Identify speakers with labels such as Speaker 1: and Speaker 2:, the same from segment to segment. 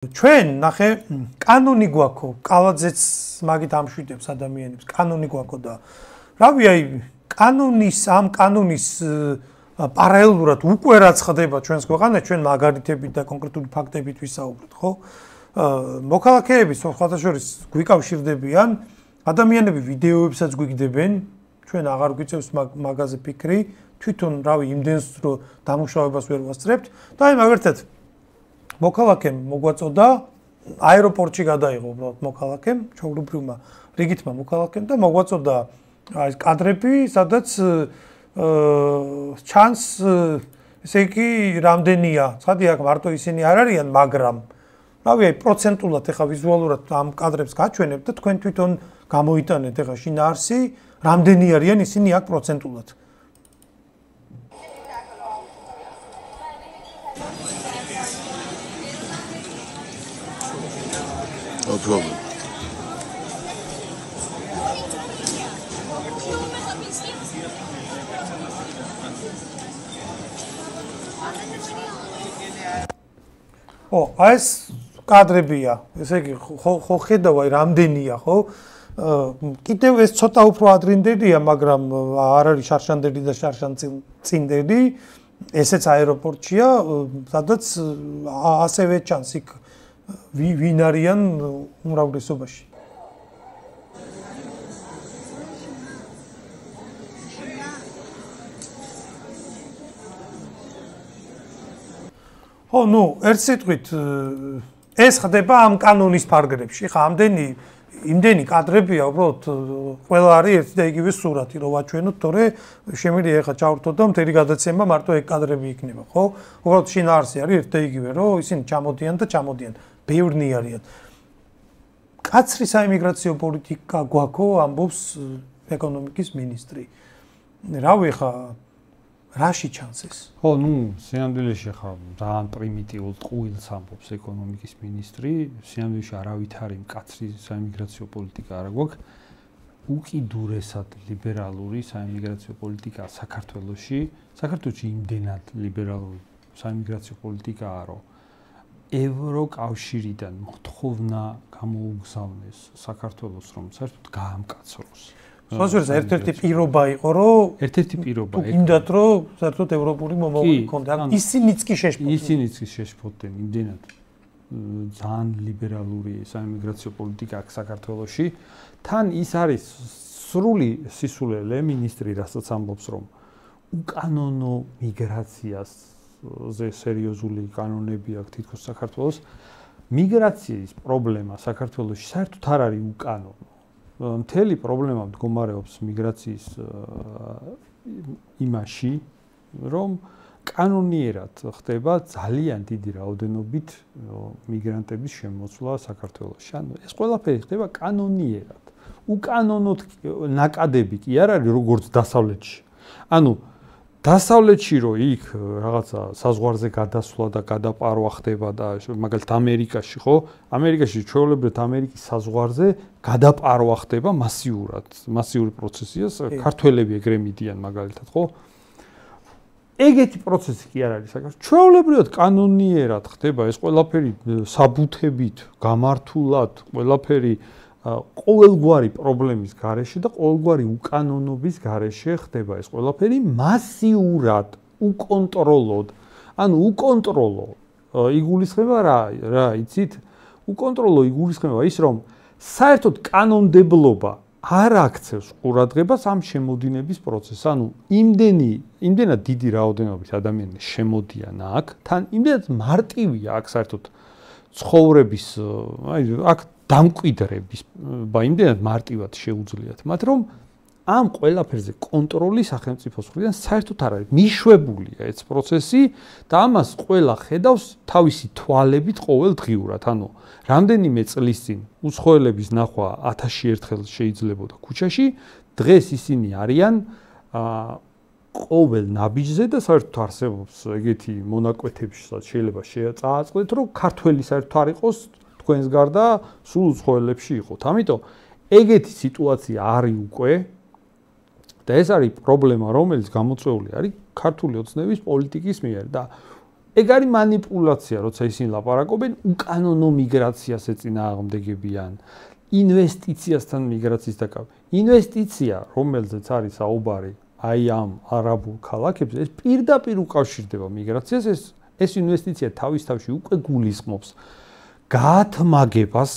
Speaker 1: ჩვენ ნახე კანონი გვაქვს, კალაძეც მაგით ამშვიდებს ადამიანებს, კანონი გვაქვს და რავი აი კანონის პარალელურად უკვე რაც ხდება ჩვენს ქვეყანაში, ჩვენ მაგალითებით და კონკრეტული ფაქტებით ვისაუბრეთ, ხო? მოქალაქეები სხვათა შორის გვიკავშირდებიან, ადამიანები ვიდეოებსაც გვიგდებენ, ჩვენ აღარ გვიწევს მაგაზე ფიქრი, თვითონ რავი იმდენს რომ დამუშავებას ვერ ვასწრებთ და აი მაგალითად მოქალაქემ მოგვაწოდა აეროპორტში გადაიღო უბრალოდ მოქალაქემ, ჩვეულებრივმა რიგითმა მოქალაქემ და მოგვაწოდა აი კადრები, სადაც ჩანს ესე იგი რამდენია, ცხადი აქ მარტო ისინი არ არიან, მაგრამ რავი აი პროცენტულად ეხა ვიზუალურად ამ კადრებს გაჩვენებ და თქვენ თვითონ გამოიტანეთ ეხა შინაარსი, რამდენი არიან ისინი აქ პროცენტულად.
Speaker 2: No problem.
Speaker 1: აი ეს კადრებია, ესე იგი ხო ხედავ აი რამდენია, ხო? კიდევ ეს ცოტა უფრო ადრინდელია, მაგრამ არ არის შარშანდელი და შარშანწინდელი, ესეც აეროპორტშია, სადაც ასევე ჩანს იქ ვინ არიან უმრავლესობაში. ხო, ნუ ერთ სიტყვით ეს ხდება ამ კანონის ფარგლებში. ხა იმდენი კადრებია, უბრალოდ ყველა არის ერთი და იგივე სურათი, რომ ვაჩვენოთ, თორე შემიძლია ეხა ჩავრთოთ და მთელი გადაცემა მარტო ეგ კადრები იქნება, ხო? უბრალოდ შინაარსი არის ერთი და იგივე, რომ ისინი ჩამოდიან. ბევრნი არიან. კაცრი საიმიგრაციო პოლიტიკა გვაქვს, ამბობს ეკონომიკის მინისტრი. რავი ხა რაში ჩანს ეს?
Speaker 3: ხო, ნუ სინამდვილეში ხა ძალიან პრიმიტიულ ტყუილს ამბობს ეკონომიკის მინისტრი. სინამდვილეში არავით არის კაცრი საიმიგრაციო პოლიტიკა არა გვაქვს. უკიდურესად ლიბერალური საიმიგრაციო პოლიტიკა საქართველოში. საქართველოში იმდენად ლიბერალური საიმიგრაციო პოლიტიკაა, რომ ევროკავშირიდან მოთხოვნა გამოუგზავნეს საქართველოს, რომ საერთოდ გაამკაცროს.
Speaker 1: სწორედ ერთ-ერთი პირობა იყო, რომ
Speaker 3: ერთ-ერთი პირობა
Speaker 1: იმდათ, რომ საერთოდ ევროპული მომავალი ჰქონდა. ისინიც კი
Speaker 3: შეშფოთდნენ იმდენად ძალიან ლიბერალური საიმიგრაციო პოლიტიკა აქვს საქართველოში. თან ის არის სრული სისულელე მინისტრი, რასაც ამბობს, რომ უკანონო მიგრაციას სერიოზული კანონები აქვს თითქოს საქართველოს. მიგრაციის პრობლემა საქართველოში საერთოდ არ არის უკანონო. მთელი პრობლემა მდგომარეობს მიგრაციის იმაში, რომ კანონიერად ხდება ძალიან დიდი რაოდენობით მიგრანტების შემოსვლა საქართველოში. ანუ ეს ყველაფერი ხდება კანონიერად. უკანონოდ ნაკადები კი არ არის როგორც დასავლეთში. ანუ დასავლეთში რო იქ რაღაცა საზღვარზე გადასვლა და გადაპარვა ხდება და მაგალითად ამერიკაში, ხო? ამერიკაში ჩვეულებრივად ამერიკის საზღვარზე გადაპარვა ხდება მასიურად. მასიური პროცესია, ქართველები ეგრე მიდიან მაგალითად, ხო? ეგეთი პროცესი კი არ არის საქართველოში. ჩვეულებრივად კანონიერად ხდება ეს ყველაფერი საბუთებით, გამართულად, ყველაფერი ყოველგვარი პრობლემის გარეშე და ყოველგვარი უკანონობის გარეშე ხდება ეს ყველაფერი მასიურად, უკონტროლოდ. ანუ უკონტროლო იგულისხმება რა, იცით? უკონტროლო იგულისხმება ის, რომ საერთოდ კანონმდებლობა არ აქცევს ყურადღებას ამ შემოდინების პროცესს. ანუ იმდენად დიდი რაოდენობით ადამიანები შემოდიან აქ, თან იმდენად მარტივია აქ საერთოდ ცხოვრების, აი აქ დამკვიდრების იმდენად მარტივად შეუძლიათ მათ, რომ ამ ყველაფერზე კონტროლი სახელმწიფოს მხრიდან საერთოდ არ არის. მიშვებულია ეს პროცესი და ამას ყველა ხედავს თავისი თვალებით ყოველდღიურად. ანუ რამდენიმე წლის წინ უცხოელების ნახვა 1000-ში ერთხელ შეიძლებოდა ქუჩაში, დღეს ისინი არიან ყოველ ნაბიჯზე და საერთოდ არსებობს ეგეთი მონაკვეთებშიც შეიძლება წააწყდეთ, რომ ქართველი საერთოდ არ იყოს თქვენს გარდა სულ უცხოელებში იყოთ. ამიტომ ეგეთი სიტუაცია არის უკვე და ეს არის პრობლემა, რომელიც გამოწვეული არის ქართული ოცნების პოლიტიკის მიერ და ეგ არის манипуляცია, როცა ისინი ლაპარაკობენ, უკანონო მიგრაციას ეწინააღმდეგებიან, ინვესტიციასთან მიგრაციის დაკავება. ინვესტიცია, რომელზეც არის საუბარი, აი ამ არაბულ ქალაქებზე, ეს პირდაპირ უკავშირდება მიგრაციას, ეს ინვესტიცია თავის თავში უკვე გულისხმობს გაათმაგებას,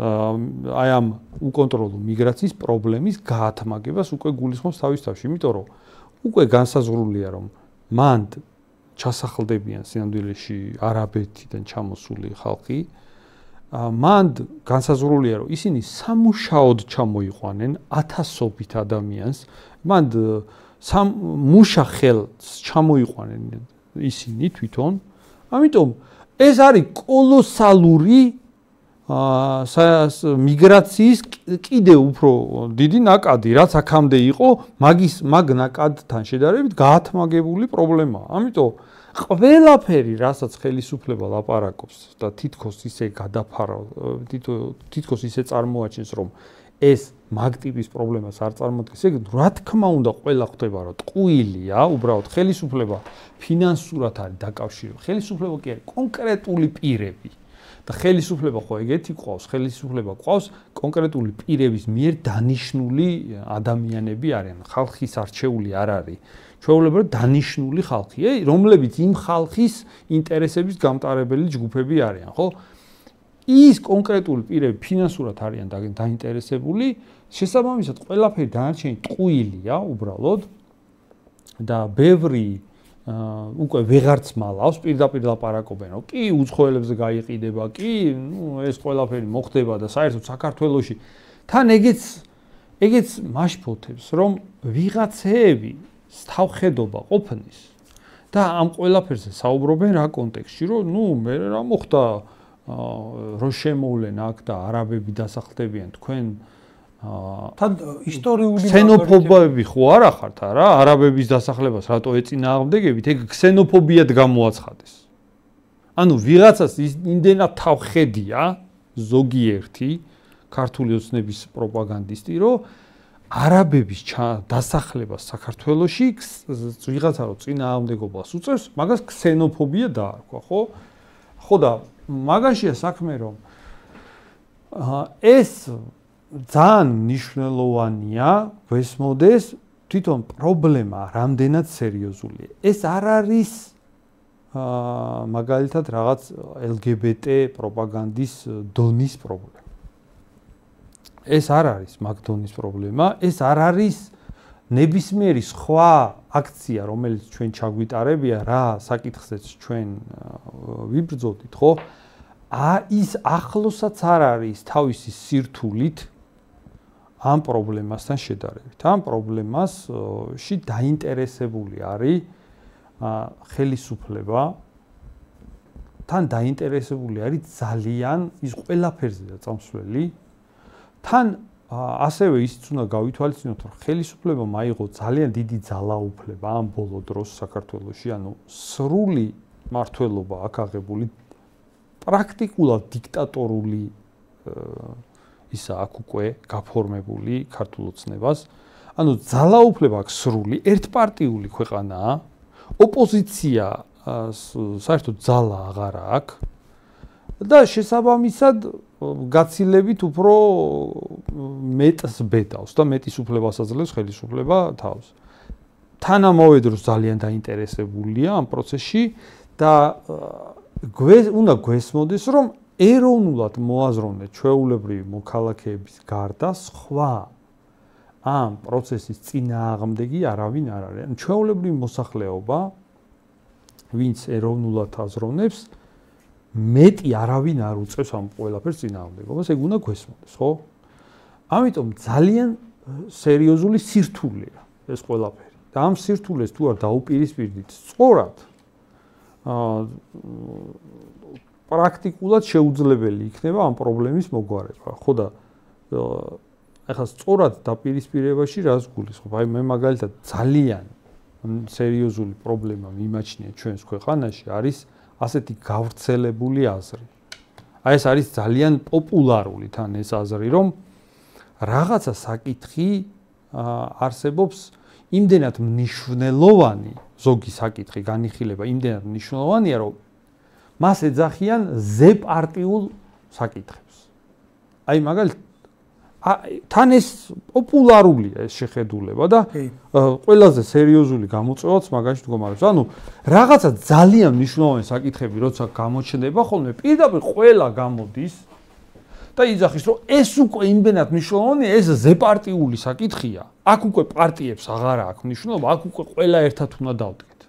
Speaker 3: აი ამ უკონტროლო მიგრაციის პრობლემის გაათმაგებას უკვე გულისხმობს თავის თავში, იმიტომ რომ უკვე განსაზღვრულია, რომ მანდ ჩასახლდებიან სინამდვილეში არაბეთიდან ჩამოსული ხალხი. მანდ განსაზღვრულია, რომ ისინი სამუშაოდ ჩამოიყვანენ ათასობით ადამიანს, მანდ მუშა ხელს ჩამოიყვანენ ისინი თვითონ. ამიტომ ეს არის კოლოსალური მიგრაციის კიდევ უფრო დიდი ნაკადი, რაც აქამდე იყო, მაგ ნაკადთან შედარებით გაათმაგებული პრობლემაა. ამიტომ ყველაფერი, რასაც ხელისუფლება ლაპარაკობს და თითქოს ისე გადაფარა, თითქოს ისე წარმოაჩენს, რომ ეს მაგ ტიპის პრობლემას არ წარმოადგენს, ეგ რა თქმა უნდა ყველა ხვდება, რომ ტყუილია, უბრალოდ ხელისუფლება ფინანსურად არის დაკავშირებული. ხელისუფლება კი არის კონკრეტული პირები. და ხელისუფლება ხო ეგეთი ყავს, ხელისუფლება ყავს კონკრეტული პირების მიერ დანიშნული ადამიანები არიან, ხალხის არჩეული არ არის. ჩვეულებრივ დანიშნული ხალხი, რომლებიც იმ ხალხის ინტერესების გამტარებელი ჯგუფები არიან, ხო? ის კონკრეტული პირები ფინანსურად არიან დაინტერესებული, შესაბამისად ყველაფერი დანარჩენი ტყუილია უბრალოდ და ბევრი უკვე ვეღარც მალავს, პირდაპირ ლაპარაკობენ, რომ კი უცხოელებზე გაიყიდება, კი, ეს ყველაფერი მოხდება და საერთოდ საქართველოში თან ეგეც მაშფოთებს, რომ ვიღაცეები თავხედობა ყოფნის და ამ ყველაფერზე საუბრობენ რა კონტექსტში, რომ მე რა მოხდა, რომ შემოვლენ აქ და არაბები დასახლდებიან თქვენ
Speaker 1: თან ისტორიული
Speaker 3: ქსენოფობები ხო არ ახართ არა არაბების დასახლებას რატო ეწინააღმდეგებით ეგ ქსენოფობიად გამოაცხადეს ანუ ვიღაცას იმდენად თავხედია ზოგიერთი ქართული ოცნების პროპაგანდისტი რომ არაბების დასახლებას საქართველოში ვიღაცა რომ წინააღმდეგობას უწევს მაგას ქსენოფობია დაარქვა ხო და მაგაშია საქმე რომ ეს ძალიან მნიშვნელოვანია გვესმოდეს თვითონ პრობლემა რამდენად სერიოზულია ეს არ არის მაგალითად რაღაც LGBT პროპაგანდის დონის პრობლემა ეს არ არის მაგ დონის პრობლემა ეს არ არის ნებისმიერი სხვა აქცია რომელიც ჩვენ ჩაგვიტარებია რა საკითხზეც ჩვენ ვიბრძოდით ხო ის ახლოსაც არ არის თავისი სირთულით ამ პრობლემასთან შედარებით. ამ პრობლემასში დაინტერესებული არის ხელისუფლება. თან დაინტერესებული არის ძალიან ის ყველაფერზეა წამსვლელი. თან ასევე ისიც უნდა გავითვალისწინოთ, რომ ხელისუფლებამ აიღო ძალიან დიდი ძალაუფლება ამ ბოლო დროს საქართველოში, ანუ სრული მმართველობა აქ აღებული პრაქტიკულად დიქტატორული ისა აქ უკვე გაფორმებული ქართულ ოცნებას. ანუ ძალაუფლება აქვს სრული, ერთპარტიული ქვეყანაა. ოპოზიცია საერთოდ ძალა აღარ აქვს. და შესაბამისად გაცილებით უფრო მეტს ბედავს და მეტის უფლებას აძლევს ხელისუფლება თავს. თანამედროვე დროს ძალიან დაინტერესებულია ამ პროცესში და უნდა გვესმოდეს რომ ეროვნულად მოაზროვნეთ ჩვეულებრივი მოქალაქეების გარდა სხვა ამ პროცესის წინააღმდეგი არავინ არ არის. ანუ ჩვეულებრივი მოსახლეობა ვინც ეროვნულად აზროვნებს მეტი არავინ არ უწევს ამ ყველაფერს წინააღმდეგობას, ეგ უნდა გვესმოდეს, ხო? ამიტომ ძალიან სერიოზული სირთულეა ეს ყველაფერი. და ამ სირთულეს თუ არ დაუპირისპირდით სწორად პრაქტიკულად შეუძლებელი იქნება ამ პრობლემის მოგვარება. ხო და ეხლა სწორად დაპირისპირებაში რას გულისხმობ? აი მე მაგალითად ძალიან სერიოზული პრობლემა მიმაჩნია ჩვენს ქვეყანაში არის ასეთი გავრცელებული აზრი. აი ეს არის ძალიან პოპულარული თან ეს აზრი, რომ რაღაცა საკითხი არსებობს იმდენად მნიშვნელოვანი ზოგი საკითხი განიხილება იმდენად მნიშვნელოვანია, რომ მას ეძახიან ზეპარტიულ საკითხებს. აი მაგალითად თან ეს პოპულარულია ეს შეხედულება და ყველაზე სერიოზული გამოწვევაც მაგაში მდგომარეობს. ანუ რაღაცა ძალიან მნიშვნელოვანი საკითხები როცა გამოჩნდება ხოლმე პირდაპირ ყველა გამოდის და იძახის რომ ეს უკვე იმდენად მნიშვნელოვანია, ეს ზეპარტიული საკითხია. აქ უკვე პარტიებს აღარა აქვს მნიშვნელობა, აქ უკვე ყველა ერთად უნდა დავდგეთ.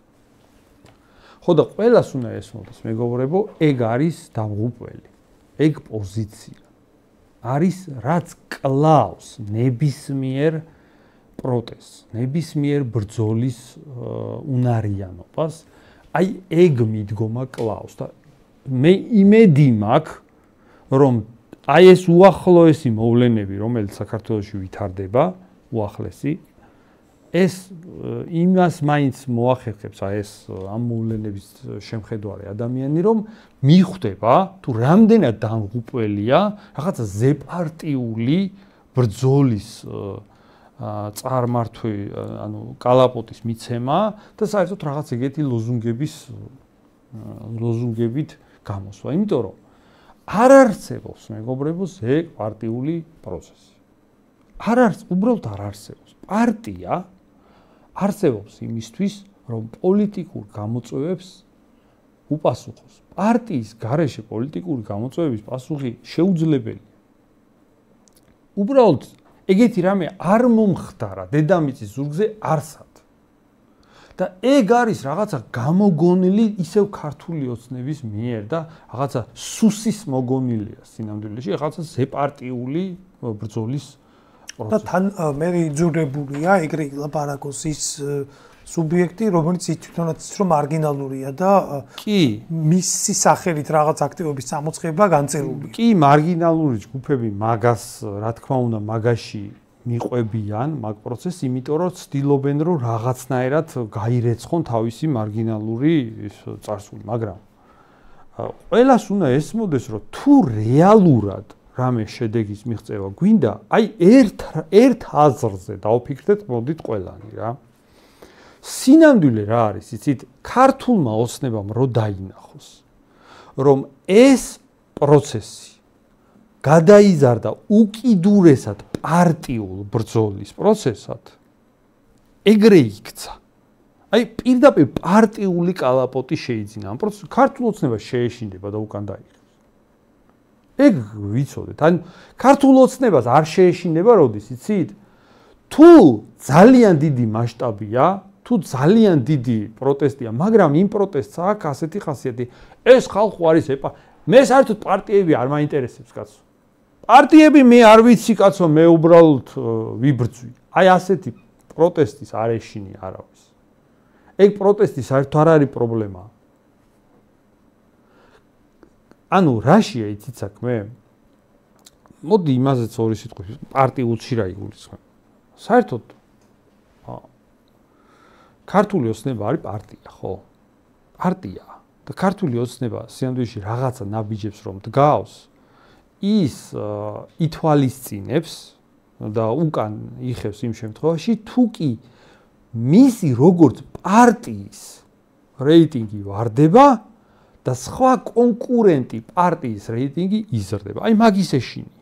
Speaker 3: ხო და ყველას უნდა ესმოდეს, მეგობრებო, ეგ არის დამღუპველი. ეგ პოზიცია არის რაც კლავს ნებისმიერ პროტესტს, ნებისმიერ ბრძოლის უნარიანობას. აი ეგ მიდგომა კლავს და მე იმედი მაქვს, რომ აი ეს უახლოესი მოვლენები, რომელიც საქართველოში ვითარდება, უახლესი, ეს იმას მაინც მოახერხებს აი ეს ამ მოვლენების შემხედვარი ადამიანი, რომ მიხვდება თუ რამდენად დამღუპველია რაღაცა ზეპარტიული ბრძოლის წარმართვი, ანუ კალაპოტის მიცემა და საერთოდ რაღაც ეგეთი ლოზუნგებით გამოსვა. იმიტომ რომ არ არსებობს, მეგობრებო, ზეპარტიული პროცესი. უბრალოდ არ არსებობს. პარტია არსებობს იმისთვის, რომ პოლიტიკურ გამოწვევებს უპასუხოს. პარტიის გარეშე პოლიტიკური გამოწვევების პასუხი შეუძლებელია. უბრალოდ ეგეთი რამე არ მომხდარა დედამიწის ზურგზე არსად. და ეგ არის რაღაცა გამოგონილი ისევ ქართული ოცნების მიერ და რაღაცა სუსის მოგონილია სინამდვილეში, რაღაცა ზეპარტიული ბრძოლის
Speaker 1: და თან მე იძულებულია ეგრე ლაპარაკოს ის სუბიექტი, რომელიც თვითონაც რომ მარგინალურია და
Speaker 3: კი,
Speaker 1: მისი სახელით რაღაც აქტივობის წამოწყება განწერულია.
Speaker 3: კი, მარგინალური ჯგუფები მაგას, რა თქმა უნდა, მაგაში მიყვებიან მაგ პროცესს, იმიტომ რომ ცდილობენ რომ რაღაცნაირად გაირეცხონ თავისი მარგინალური წარსული, მაგრამ ყველას უნდა ესმოდეს, რომ თუ რეალურად რამე შედეგის მიღწევა გვინდა, აი ერთ აზრზე დავფიქრდეთ, მოდით ყველანი რა. სინამდვილე რა არის, იცით, ქართულმა ოცნებამ რო დაინახოს, რომ ეს პროცესი გადაიზარდა უკიდურესად პარტიულ ბრძოლის პროცესად, ეგრე იქცა. აი პირდაპირ პარტიული კალაპოტი შეიძინა ამ პროცესს, ქართულ ოცნებას შეეშინდება და უკან დაიხევს. ეგ ვიცოდეთ, ან ქართულ ოცნებას არ შეეშინდება როდის, იცით? თუ ძალიან დიდი მასშტაბია, თუ ძალიან დიდი პროტესტია, მაგრამ იმ პროტესტს აქვს ასეთი ხასიათი, ეს ხალხი არის მე საერთოდ პარტიები არ მაინტერესებს, კაცო. პარტიები მე არ ვიცი, კაცო, მე უბრალოდ ვიბრძვი. აი ასეთი პროტესტის არ ეშინია არავის. ეგ პროტესტი საერთოდ არ არის პრობლემა. ანუ რაშია იცით საქმე? მოდი იმაზეც ორი სიტყვი პარტიულში რა იგულისხმება. საერთოდ ქართული ოცნება არის პარტია, ხო? პარტია და ქართული ოცნება სინამდვილეში რაღაცა ნაბიჯებს რომ დგავს, ის ითვალისწინებს და უკან იხევს იმ შემთხვევაში, თუ კი მისი როგორც პარტიის რეიტინგი ვარდება და სხვა კონკურენტი პარტიის რეიტინგი იზრდება. აი მაგის ეშინია.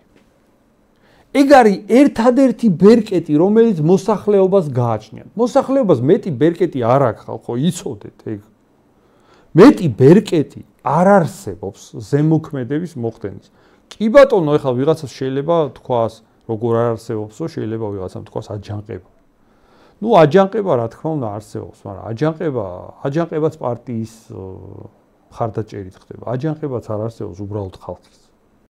Speaker 3: ეგ არის ერთადერთი ბერკეტი, რომელიც მოსახლეობას გააჩნია. მოსახლეობას მეტი ბერკეტი არ აქვს, ხალხო, იცოდეთ ეგ. მეტი ბერკეტი არ არსებობს ზემოქმედების მოხდენის. კი ბატონო, ეხლა ვიღაცას შეიძლება თქვას, როგორ არ არსებობსო, შეიძლება ვიღაცამ თქვას აჯანყება. ნუ აჯანყება რა თქმა უნდა არსებობს, მაგრამ აჯანყებაც პარტიის ხარდაჭერით ხდება. აჯანყებაც არ არსებობს უბრალოდ ხალხის.